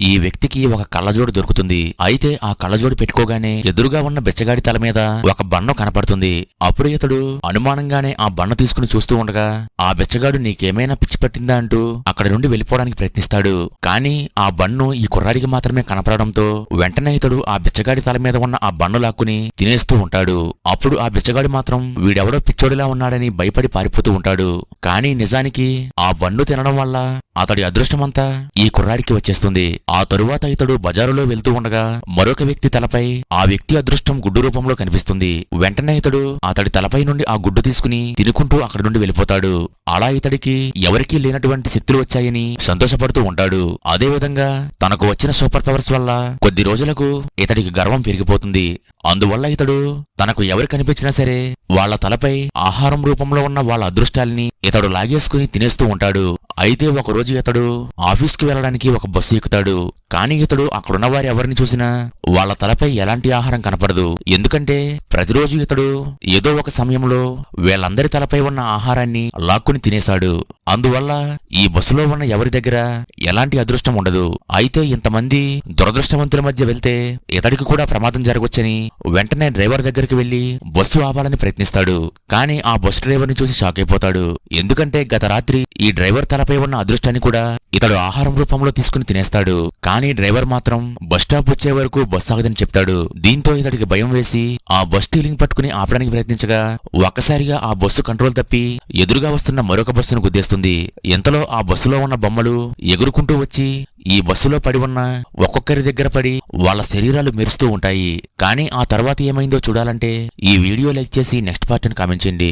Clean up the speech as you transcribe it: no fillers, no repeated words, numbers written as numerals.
ఈ వ్యక్తికి ఒక కళ్ళజోడు దొరుకుతుంది. అయితే ఆ కళ్ళజోడు పెట్టుకోగానే ఎదురుగా ఉన్న బెచ్చగాడి తల మీద ఒక బండ కనపడుతుంది. అప్పుడు ఇతడు అనుమానంగానే ఆ బండ తీసుకుని చూస్తూ ఉండగా ఆ బెచ్చగాడు నీకేమైనా పిచ్చి పట్టిందా అంటూ అక్కడి నుండి వెళ్లిపోవడానికి ప్రయత్నిస్తాడు. కానీ ఆ బండు ఈ కుర్రాడికి మాత్రమే కనపడడంతో వెంటనే ఇతడు ఆ బిచ్చగాడి తల మీద ఉన్న ఆ బండు లాక్కుని తినేస్తూ ఉంటాడు. అప్పుడు ఆ బిచ్చగాడి మాత్రం వీడెవడో పిచ్చోడిలా ఉన్నాడని భయపడి పారిపోతూ ఉంటాడు. కానీ నిజానికి ఆ బండు తినడం వల్ల అతడి అదృష్టమంతా ఈ కుర్రాడికి వచ్చేస్తుంది. ఆ తరువాత ఇతడు బజారులో వెళ్తూ ఉండగా మరొక వ్యక్తి తలపై ఆ వ్యక్తి అదృష్టం గుడ్డు రూపంలో కనిపిస్తుంది. వెంటనే ఇతడు అతడి తలపై నుండి ఆ గుడ్డు తీసుకుని తినుకుంటూ అక్కడి నుండి వెళ్ళిపోతాడు. అలా ఇతడికి ఎవరికీ లేనటువంటి శక్తులు వచ్చాయని సంతోషపడుతూ ఉంటాడు. అదే విధంగా తనకు వచ్చిన సూపర్ పవర్స్ వల్ల కొద్ది రోజులకు ఇతడికి గర్వం పెరిగిపోతుంది. అందువల్ల ఇతడు తనకు ఎవరు కనిపించినా సరే వాళ్ల తలపై ఆహారం రూపంలో ఉన్న వాళ్ళ అదృష్టాల్ని ఇతడు లాగేసుకుని తినేస్తూ ఉంటాడు. అయితే ఒకరోజు ఇతడు ఆఫీస్కి వెళ్లడానికి ఒక బస్సు ఎక్కుతాడు. కానీ ఇతడు అక్కడున్న వారు ఎవరిని చూసినా వాళ్ల తలపై ఎలాంటి ఆహారం కనపడదు. ఎందుకంటే ప్రతిరోజు ఇతడు ఏదో ఒక సమయంలో వీళ్ళందరి తలపై ఉన్న ఆహారాన్ని లాక్కుని తినేశాడు. అందువల్ల ఈ బస్సులో ఉన్న ఎవరి దగ్గర ఎలాంటి అదృష్టం ఉండదు. అయితే ఇంతమంది దురదృష్టవంతుల మధ్య వెళ్తే ఇతడికి కూడా ప్రమాదం జరగొచ్చని వెంటనే డ్రైవర్ దగ్గరికి వెళ్లి బస్సు ఆపాలని ప్రయత్నిస్తాడు. కానీ ఆ బస్సు డ్రైవర్ని చూసి షాక్ అయిపోతాడు. ఎందుకంటే గత రాత్రి ఈ డ్రైవర్ తలపై ఉన్న అదృష్టాన్ని కూడా ఇతడు ఆహారం రూపంలో తీసుకుని తినేస్తాడు. కానీ డ్రైవర్ మాత్రం బస్ స్టాప్ వచ్చే వరకు బస్సు ఆగదని చెప్తాడు. దీంతో ఇతడికి భయం వేసి ఆ బస్ స్టీరింగ్ పట్టుకుని ఆపడానికి ప్రయత్నించగా ఒక్కసారిగా ఆ బస్సు కంట్రోల్ తప్పి ఎదురుగా వస్తున్న మరొక బస్సును గుద్దేస్తుంది. ఇంతలో ఆ బస్సులో ఉన్న బొమ్మలు ఎగురుకుంటూ వచ్చి ఈ బస్సులో పడి ఉన్న ఒక్కొక్కరి దగ్గర పడి వాళ్ళ శరీరాలు మెరుస్తూ ఉంటాయి. కానీ ఆ తర్వాత ఏమైందో చూడాలంటే ఈ వీడియో లైక్ చేసి నెక్స్ట్ పార్ట్ అని కామెంట్ చేయండి.